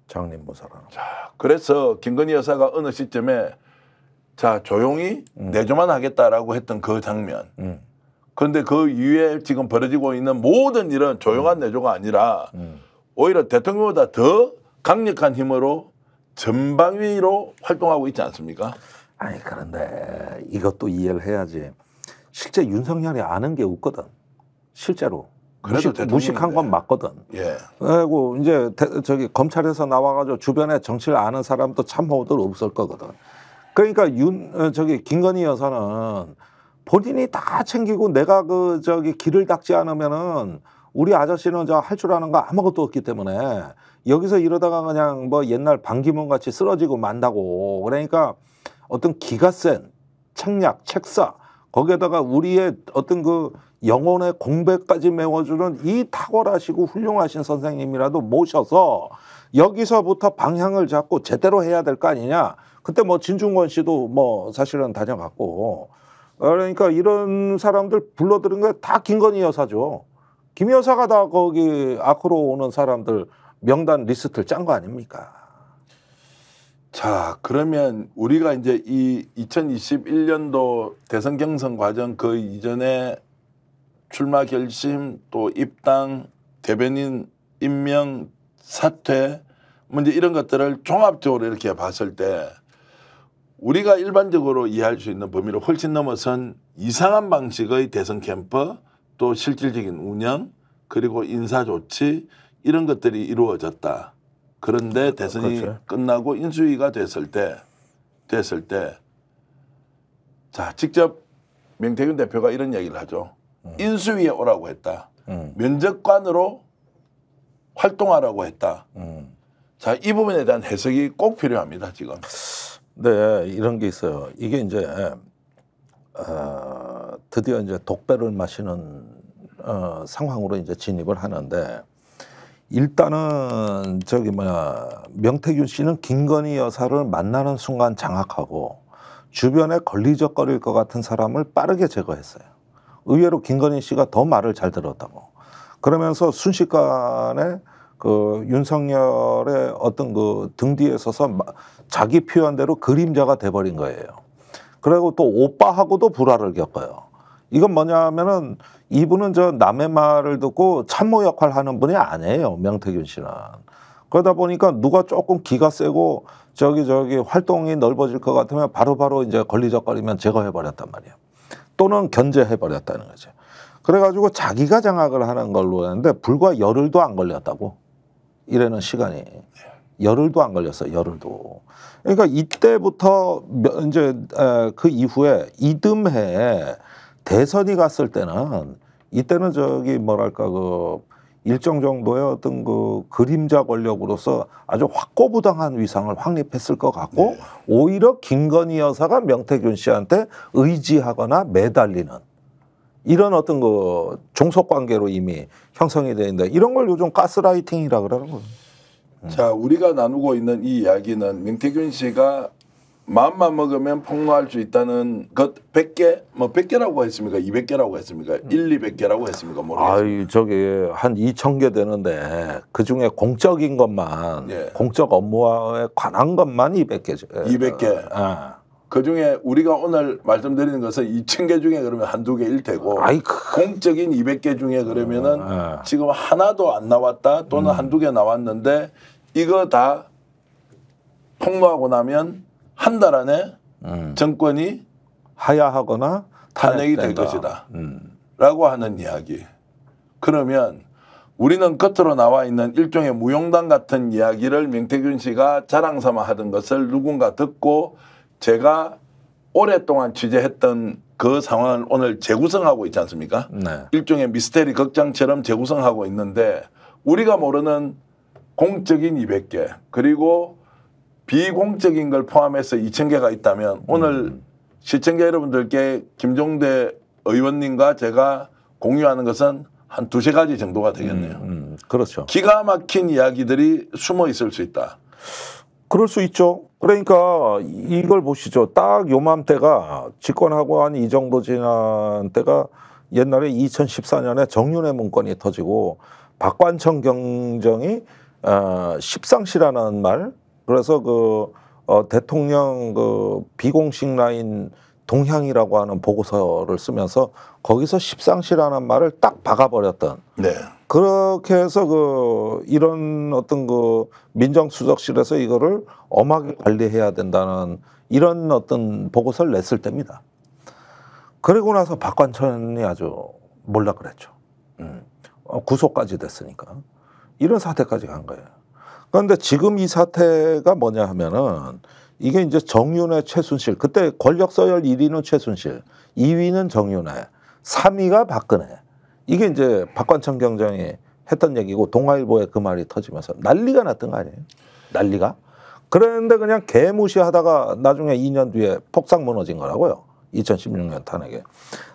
장립무사란. 자, 그래서 김건희 여사가 어느 시점에 자, 조용히 내조만 하겠다라고 했던 그 장면. 그런데 그 이후에 지금 벌어지고 있는 모든 일은 조용한 내조가 아니라 오히려 대통령보다 더 강력한 힘으로 전방위로 활동하고 있지 않습니까? 아니 그런데 이것도 이해를 해야지. 실제 윤석열이 아는 게 없거든. 실제로. 그래도 무식한 건 맞거든. 예. 그리고 이제 저기 검찰에서 나와가지고 주변에 정치를 아는 사람도 참모들 없을 거거든. 그러니까 저기 김건희 여사는 본인이 다 챙기고 내가 그 저기 길을 닦지 않으면은 우리 아저씨는 저 할 줄 아는 거 아무것도 없기 때문에 여기서 이러다가 그냥 뭐 옛날 반기문 같이 쓰러지고 만다고. 그러니까 어떤 기가 센 책략, 책사 거기에다가 우리의 어떤 그 영혼의 공백까지 메워주는 이 탁월하시고 훌륭하신 선생님이라도 모셔서 여기서부터 방향을 잡고 제대로 해야 될 거 아니냐. 그때 뭐 진중권 씨도 뭐 사실은 다녀갔고, 그러니까 이런 사람들 불러들은 게 다 김건희 여사죠. 김 여사가 다 거기 아크로 오는 사람들 명단 리스트를 짠 거 아닙니까? 자, 그러면 우리가 이제 이 2021년도 대선 경선 과정 그 이전에 출마 결심 또 입당 대변인 임명 사퇴 문제 이런 것들을 종합적으로 이렇게 봤을 때 우리가 일반적으로 이해할 수 있는 범위를 훨씬 넘어선 이상한 방식의 대선 캠프 또 실질적인 운영 그리고 인사 조치 이런 것들이 이루어졌다. 그런데 대선이 그렇죠. 끝나고 인수위가 됐을 때 자, 직접 명태균 대표가 이런 얘기를 하죠. 인수위에 오라고 했다. 면접관으로 활동하라고 했다. 자, 이 부분에 대한 해석이 꼭 필요합니다, 지금. 네, 이런 게 있어요. 이게 이제 드디어 이제 독배를 마시는 상황으로 이제 진입을 하는데, 일단은 저기 뭐야 명태균 씨는 김건희 여사를 만나는 순간 장악하고 주변에 걸리적거릴 것 같은 사람을 빠르게 제거했어요. 의외로 김건희 씨가 더 말을 잘 들었다고. 그러면서 순식간에 그 윤석열의 어떤 그 등 뒤에 서서 자기 표현대로 그림자가 돼버린 거예요. 그리고 또 오빠하고도 불화를 겪어요. 이건 뭐냐면은 이분은 저 남의 말을 듣고 참모 역할 하는 분이 아니에요. 명태균 씨는. 그러다 보니까 누가 조금 기가 세고 저기 활동이 넓어질 것 같으면 바로바로 이제 걸리적거리면 제거해버렸단 말이에요. 또는 견제해버렸다는 거죠. 그래가지고 자기가 장악을 하는 걸로 했는데 불과 열흘도 안 걸렸다고. 이래는 시간이. 열흘도 안 걸렸어요. 열흘도. 그러니까 이때부터 이제 그 이후에 이듬해 대선이 갔을 때는 이때는 저기 뭐랄까 그 일정 정도의 어떤 그 그림자 권력으로서 아주 확고부당한 위상을 확립했을 것 같고 네. 오히려 김건희 여사가 명태균 씨한테 의지하거나 매달리는 이런 어떤 그 종속 관계로 이미 형성이 되어 있는데 이런 걸 요즘 가스라이팅이라 그러는 거예요. 자, 우리가 나누고 있는 이 이야기는 명태균 씨가 마음만 먹으면 폭로할 수 있다는 것 100개? 뭐 100개라고 했습니까? 200개라고 했습니까? 200개라고 했습니까? 모르겠습니다. 아유, 저기 한 2,000개 되는데 그중에 공적인 것만 예. 공적 업무에 관한 것만 200개죠. 200개. 그중에 우리가 오늘 말씀드리는 것은 2,000개 중에 그러면 한두 개일 테고 공적인 200개 중에 그러면은 지금 하나도 안 나왔다 또는 한두 개 나왔는데 이거 다 폭로하고 나면 한 달 안에 정권이 하야하거나 탄핵이 될 것이다 라고 하는 이야기. 그러면 우리는 겉으로 나와 있는 일종의 무용담 같은 이야기를 명태균 씨가 자랑삼아 하던 것을 누군가 듣고 제가 오랫동안 취재했던 그 상황을 오늘 재구성하고 있지 않습니까? 네. 일종의 미스테리 극장처럼 재구성하고 있는데 우리가 모르는 공적인 200개 그리고 비공적인 걸 포함해서 2,000개가 있다면 오늘 시청자 여러분들께 김종대 의원님과 제가 공유하는 것은 한 두세 가지 정도가 되겠네요. 그렇죠. 기가 막힌 이야기들이 숨어 있을 수 있다. 그럴 수 있죠. 그러니까 이걸 보시죠. 딱 요맘때가 집권하고 한 이 정도 지난 때가 옛날에 2014년에 정윤회 문건이 터지고 박관청 경정이 십상시라는 말 그래서 그 대통령 그 비공식 라인 동향이라고 하는 보고서를 쓰면서 거기서 십상시라는 말을 딱 박아버렸던. 네. 그렇게 해서 그 이런 어떤 그 민정수석실에서 이거를 엄하게 관리해야 된다는 이런 어떤 보고서를 냈을 때입니다. 그리고 나서 박관천이 아주 몰라 그랬죠. 구속까지 됐으니까 이런 사태까지 간 거예요. 그런데 지금 이 사태가 뭐냐 하면은 이게 이제 정윤회, 최순실 그때 권력 서열 1위는 최순실, 2위는 정윤회, 3위가 박근혜. 이게 이제 박관청 경정이 했던 얘기고 동아일보에 그 말이 터지면서 난리가 났던 거 아니에요? 난리가? 그런데 그냥 개무시하다가 나중에 2년 뒤에 폭삭 무너진 거라고요. 2016년 탄핵에.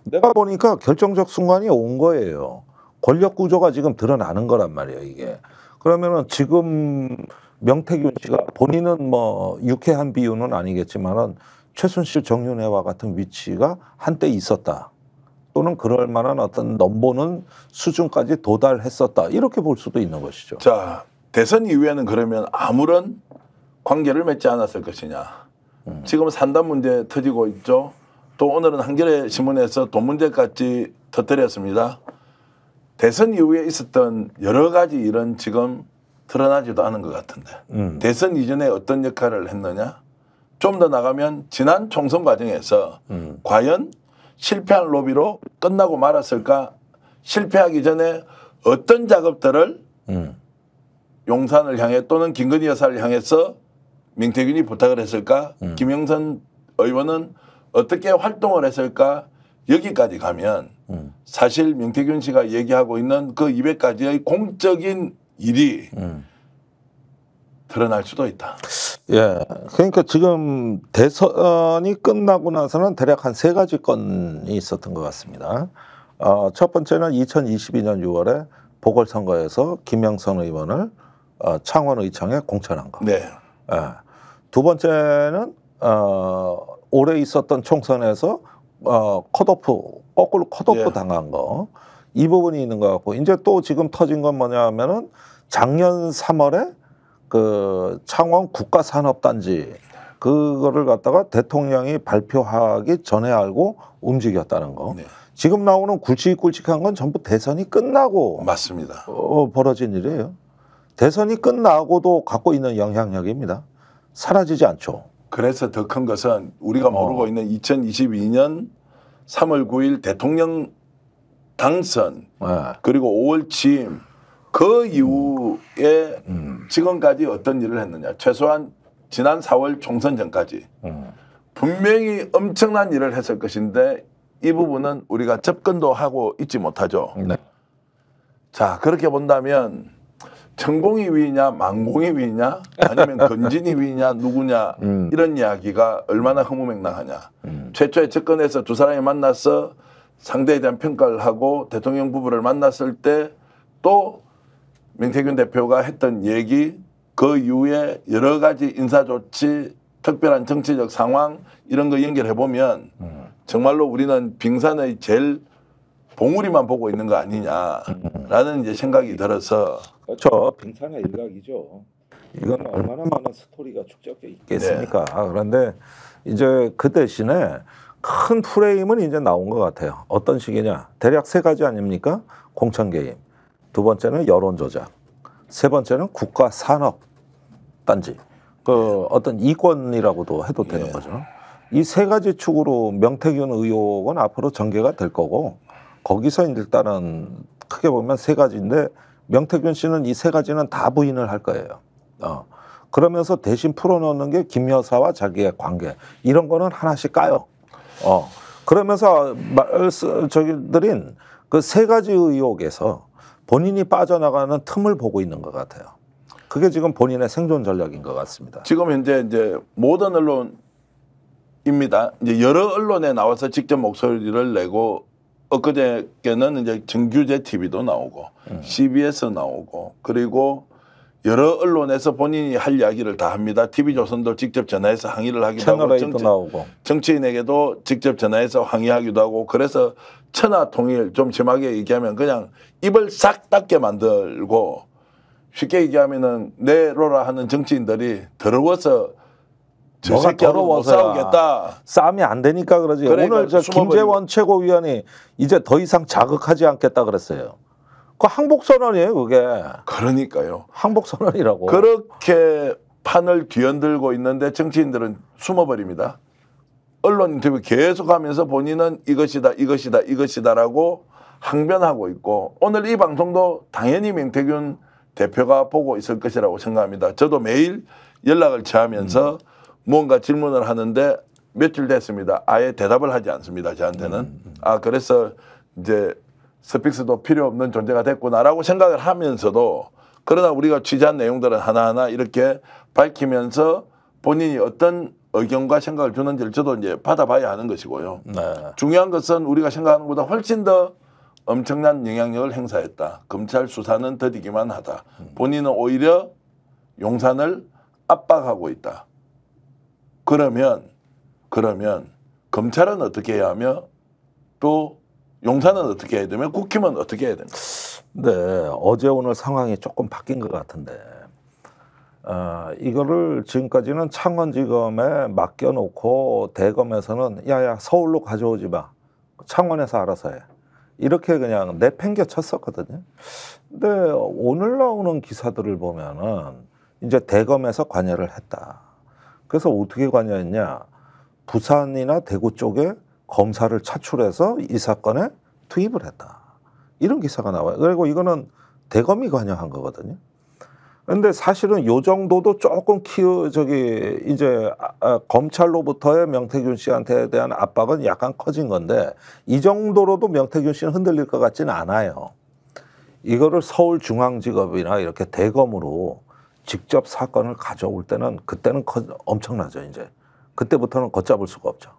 내가 보니까 결정적 순간이 온 거예요. 권력 구조가 지금 드러나는 거란 말이에요, 이게. 그러면은 지금 명태균 씨가 본인은 뭐 유쾌한 비유는 아니겠지만은 최순실 정윤회와 같은 위치가 한때 있었다. 또는 그럴 만한 어떤 넘보는 수준까지 도달했었다. 이렇게 볼 수도 있는 것이죠. 자, 대선 이후에는 그러면 아무런 관계를 맺지 않았을 것이냐. 지금 산단 문제 터지고 있죠. 또 오늘은 한겨레 신문에서 돈 문제까지 터뜨렸습니다. 대선 이후에 있었던 여러 가지 일은 지금 드러나지도 않은 것 같은데 대선 이전에 어떤 역할을 했느냐. 좀 더 나가면 지난 총선 과정에서 과연 실패한 로비로 끝나고 말았을까? 실패하기 전에 어떤 작업들을 용산을 향해 또는 김건희 여사를 향해서 명태균이 부탁을 했을까? 김영선 의원은 어떻게 활동을 했을까? 여기까지 가면 사실 명태균 씨가 얘기하고 있는 그 200가지의 공적인 일이 드러날 수도 있다. 예. 그러니까 지금 대선이 끝나고 나서는 대략 한 3가지 건이 있었던 것 같습니다. 첫 번째는 2022년 6월에 보궐선거에서 김영선 의원을 창원의청에 공천한 거. 네. 예. 두 번째는 올해 있었던 총선에서 거꾸로 컷오프 예. 당한 거. 이 부분이 있는 것 같고 이제 또 지금 터진 건 뭐냐면은 작년 3월에 그 창원 국가산업단지 그거를 갖다가 대통령이 발표하기 전에 알고 움직였다는 거. 네. 지금 나오는 굵직굵직한 건 전부 대선이 끝나고 맞습니다. 벌어진 일이에요. 대선이 끝나고도 갖고 있는 영향력입니다. 사라지지 않죠. 그래서 더 큰 것은 우리가 모르고 있는 2022년 3월 9일 대통령 당선 그리고 5월 취임 그 이후에 지금까지 어떤 일을 했느냐. 최소한 지난 4월 총선 전까지 분명히 엄청난 일을 했을 것인데 이 부분은 우리가 접근도 하고 있지 못하죠. 네. 자, 그렇게 본다면 천공이 위냐 만공이 위냐 아니면 건진이 위냐 누구냐 이런 이야기가 얼마나 허무맹랑하냐. 최초에 접근해서 두 사람이 만나서 상대에 대한 평가를 하고 대통령 부부를 만났을 때 또 명태균 대표가 했던 얘기 그 이후에 여러 가지 인사조치 특별한 정치적 상황 이런 거 연결해 보면 정말로 우리는 빙산의 제일 봉우리만 보고 있는 거 아니냐라는 이제 생각이 들어서 그렇죠. 빙산의 일각이죠. 이건 얼마나 많은 스토리가 축적돼 있겠습니까? 그런데 이제 그 대신에 큰 프레임은 이제 나온 것 같아요. 어떤 식이냐? 대략 3가지 아닙니까? 공천 개입. 두 번째는 여론 조작. 세 번째는 국가 산업 단지. 그 어떤 이권이라고도 해도 되는 거죠. 이 3가지 축으로 명태균 의혹은 앞으로 전개가 될 거고 거기서 일단은 크게 보면 3가지인데 명태균 씨는 이 3가지는 다 부인을 할 거예요. 그러면서 대신 풀어놓는 게 김 여사와 자기의 관계 이런 거는 하나씩 까요. 그러면서 저기들인 그 3가지 의혹에서 본인이 빠져나가는 틈을 보고 있는 것 같아요. 그게 지금 본인의 생존 전략인 것 같습니다. 지금 현재 이제 모든 언론입니다. 이제 여러 언론에 나와서 직접 목소리를 내고 엊그저께는 이제 정규제 TV도 나오고 CBS 나오고 그리고 여러 언론에서 본인이 할 이야기를 다 합니다. TV조선도 직접 전화해서 항의를 하기도 하고 나오고 정치인에게도 직접 전화해서 항의하기도 하고 그래서 천하통일 좀 심하게 얘기하면 그냥 입을 싹 닫게 만들고 쉽게 얘기하면은 내로라 하는 정치인들이 더러워서 저 새끼하고 못 싸우겠다. 싸움이 안 되니까 그러지. 그러니까 오늘 저 김재원 최고위원이 이제 더 이상 자극하지 않겠다 그랬어요. 그 항복선언이에요, 그게. 그러니까요. 항복선언이라고. 그렇게 판을 뒤흔들고 있는데 정치인들은 숨어버립니다. 언론 인터뷰 계속하면서 본인은 이것이다, 이것이다, 이것이다라고 항변하고 있고 오늘 이 방송도 당연히 명태균 대표가 보고 있을 것이라고 생각합니다. 저도 매일 연락을 취하면서 무언가 질문을 하는데 며칠 됐습니다. 아예 대답을 하지 않습니다. 저한테는. 그래서 이제 스픽스도 필요 없는 존재가 됐구나라고 생각을 하면서도 그러나 우리가 취재한 내용들은 하나하나 이렇게 밝히면서 본인이 어떤 의견과 생각을 주는지를 저도 이제 받아봐야 하는 것이고요. 네. 중요한 것은 우리가 생각하는 것보다 훨씬 더 엄청난 영향력을 행사했다. 검찰 수사는 더디기만 하다. 본인은 오히려 용산을 압박하고 있다. 그러면 검찰은 어떻게 해야 하며 또 용산은 어떻게 해야 되며 국힘은 어떻게 해야 됩니까? 네, 어제 오늘 상황이 조금 바뀐 것 같은데 이거를 지금까지는 창원지검에 맡겨놓고 대검에서는 야야 서울로 가져오지 마. 창원에서 알아서 해. 이렇게 그냥 내팽겨 쳤었거든요. 근데 오늘 나오는 기사들을 보면은 이제 대검에서 관여를 했다. 그래서 어떻게 관여했냐? 부산이나 대구 쪽에 검사를 차출해서 이 사건에 투입을 했다. 이런 기사가 나와요. 그리고 이거는 대검이 관여한 거거든요. 근데 사실은 요 정도도 조금 이제 검찰로부터의 명태균 씨한테 대한 압박은 약간 커진 건데 이 정도로도 명태균 씨는 흔들릴 것 같지는 않아요. 이거를 서울중앙지검이나 이렇게 대검으로 직접 사건을 가져올 때는 그때는 엄청나죠. 이제 그때부터는 걷잡을 수가 없죠.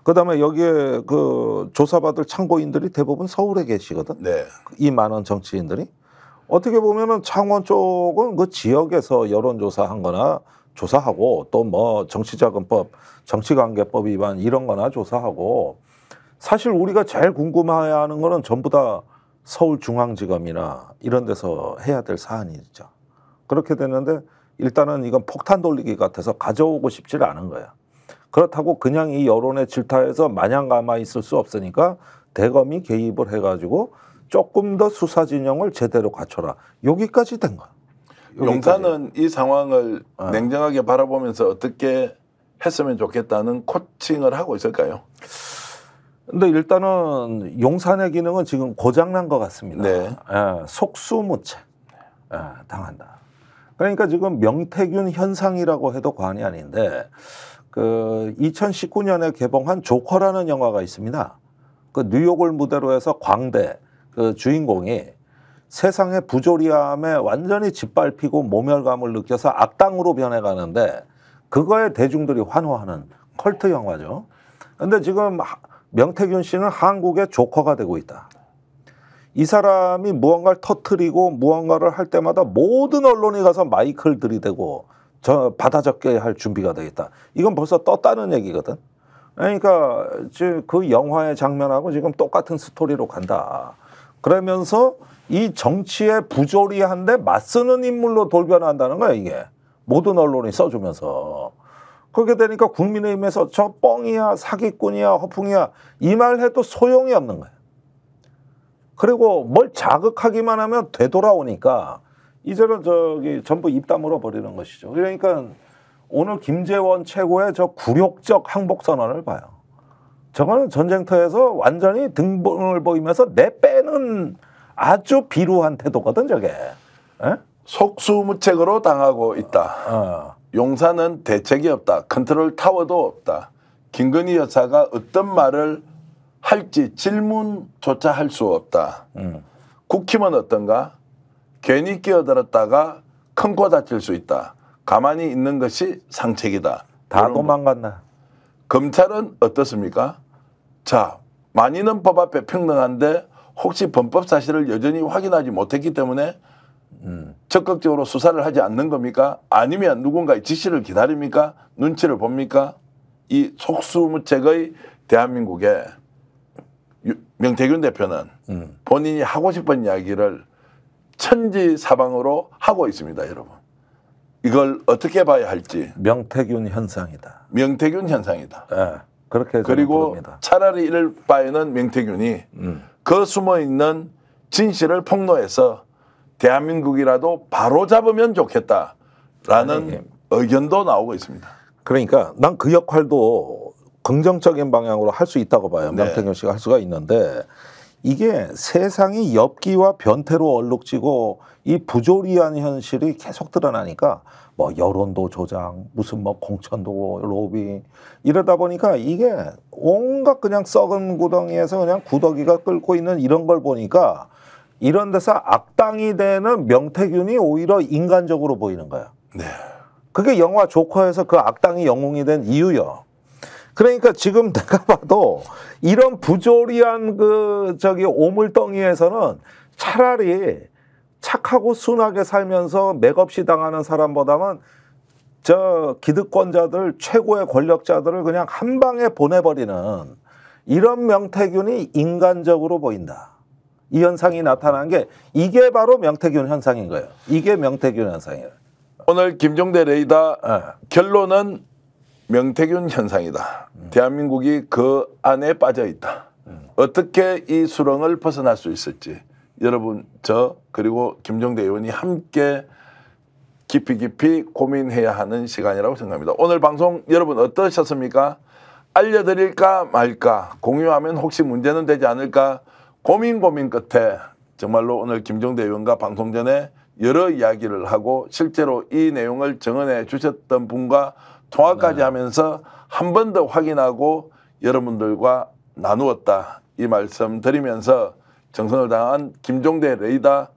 그다음에 여기에 그 조사받을 참고인들이 대부분 서울에 계시거든. 네. 이 많은 정치인들이. 어떻게 보면은 창원 쪽은 그 지역에서 여론조사한 거나 조사하고 또 뭐 정치자금법, 정치관계법 위반 이런 거나 조사하고 사실 우리가 제일 궁금해야 하는 거는 전부 다 서울중앙지검이나 이런 데서 해야 될 사안이죠. 그렇게 됐는데 일단은 이건 폭탄 돌리기 같아서 가져오고 싶지를 않은 거야. 그렇다고 그냥 이 여론에 질타해서 마냥 가만히 있을 수 없으니까 대검이 개입을 해가지고 조금 더 수사 진영을 제대로 갖춰라. 여기까지 된 거야. 용산은 이 상황을 냉정하게 바라보면서 어떻게 했으면 좋겠다는 코칭을 하고 있을까요? 근데 일단은 용산의 기능은 지금 고장난 것 같습니다. 네. 속수무책 당한다. 그러니까 지금 명태균 현상이라고 해도 과언이 아닌데 그 2019년에 개봉한 조커라는 영화가 있습니다. 그 뉴욕을 무대로 해서 광대 그 주인공이 세상의 부조리함에 완전히 짓밟히고 모멸감을 느껴서 악당으로 변해가는데 그거에 대중들이 환호하는 컬트 영화죠. 근데 지금 명태균 씨는 한국의 조커가 되고 있다. 이 사람이 무언가를 터뜨리고 무언가를 할 때마다 모든 언론이 가서 마이크를 들이대고 받아 적게 할 준비가 되겠다. 이건 벌써 떴다는 얘기거든. 그러니까 그 영화의 장면하고 지금 똑같은 스토리로 간다. 그러면서 이 정치의 부조리한데 맞서는 인물로 돌변한다는 거야, 이게. 모든 언론이 써주면서. 그렇게 되니까 국민의힘에서 저 뻥이야, 사기꾼이야, 허풍이야 이 말 해도 소용이 없는 거야. 그리고 뭘 자극하기만 하면 되돌아오니까 이제는 전부 입 다물어 버리는 것이죠. 그러니까 오늘 김재원 최고의 저 굴욕적 항복 선언을 봐요. 저거는 전쟁터에서 완전히 등본을 보이면서 내빼는 아주 비루한 태도거든, 저게. 에? 속수무책으로 당하고 있다. 용산은 대책이 없다. 컨트롤 타워도 없다. 김건희 여사가 어떤 말을 할지 질문조차 할 수 없다. 국힘은 어떤가? 괜히 끼어들었다가 큰 코 다칠 수 있다. 가만히 있는 것이 상책이다. 다 도망갔나? 검찰은 어떻습니까? 자, 만인은 법 앞에 평등한데 혹시 범법 사실을 여전히 확인하지 못했기 때문에 적극적으로 수사를 하지 않는 겁니까? 아니면 누군가의 지시를 기다립니까? 눈치를 봅니까? 이 속수무책의 대한민국에 명태균 대표는 본인이 하고 싶은 이야기를 천지사방으로 하고 있습니다, 여러분. 이걸 어떻게 봐야 할지. 명태균 현상이다. 명태균 현상이다. 네, 그렇게 그리고 부릅니다. 차라리 이럴 바에는 명태균이 그 숨어있는 진실을 폭로해서 대한민국이라도 바로 잡으면 좋겠다라는 의견도 나오고 있습니다. 그러니까 난 그 역할도 긍정적인 방향으로 할 수 있다고 봐요. 네. 명태균 씨가 할 수가 있는데 이게 세상이 엽기와 변태로 얼룩지고 이 부조리한 현실이 계속 드러나니까 뭐 여론도 조장, 무슨 뭐 공천도 로비 이러다 보니까 이게 온갖 그냥 썩은 구덩이에서 그냥 구더기가 끓고 있는 이런 걸 보니까 이런 데서 악당이 되는 명태균이 오히려 인간적으로 보이는 거야. 네. 그게 영화 조커에서 그 악당이 영웅이 된 이유요. 그러니까 지금 내가 봐도 이런 부조리한 오물덩이에서는 차라리 착하고 순하게 살면서 맥없이 당하는 사람보다는 기득권자들, 최고의 권력자들을 그냥 한 방에 보내버리는 이런 명태균이 인간적으로 보인다. 이 현상이 나타난 게 이게 바로 명태균 현상인 거예요. 이게 명태균 현상이에요. 오늘 김종대 레이더 결론은 명태균 현상이다. 대한민국이 그 안에 빠져 있다. 어떻게 이 수렁을 벗어날 수 있을지 여러분, 그리고 김종대 의원이 함께 깊이 고민해야 하는 시간이라고 생각합니다. 오늘 방송 여러분 어떠셨습니까? 알려드릴까 말까, 공유하면 혹시 문제는 되지 않을까 고민 끝에 정말로 오늘 김종대 의원과 방송 전에 여러 이야기를 하고 실제로 이 내용을 정언해 주셨던 분과 통화까지 하면서 한 번 더 확인하고 여러분들과 나누었다, 이 말씀 드리면서 정성을 다한 김종대 레이더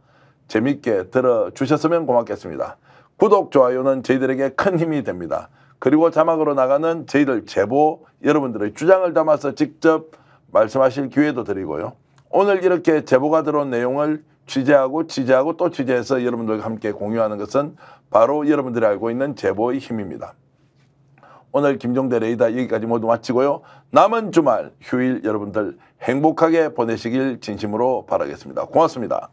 재밌게 들어주셨으면 고맙겠습니다. 구독, 좋아요는 저희들에게 큰 힘이 됩니다. 그리고 자막으로 나가는 저희들 제보, 여러분들의 주장을 담아서 직접 말씀하실 기회도 드리고요. 오늘 이렇게 제보가 들어온 내용을 취재하고 또 취재해서 여러분들과 함께 공유하는 것은 바로 여러분들이 알고 있는 제보의 힘입니다. 오늘 김종대 레이더 여기까지 모두 마치고요. 남은 주말 휴일 여러분들 행복하게 보내시길 진심으로 바라겠습니다. 고맙습니다.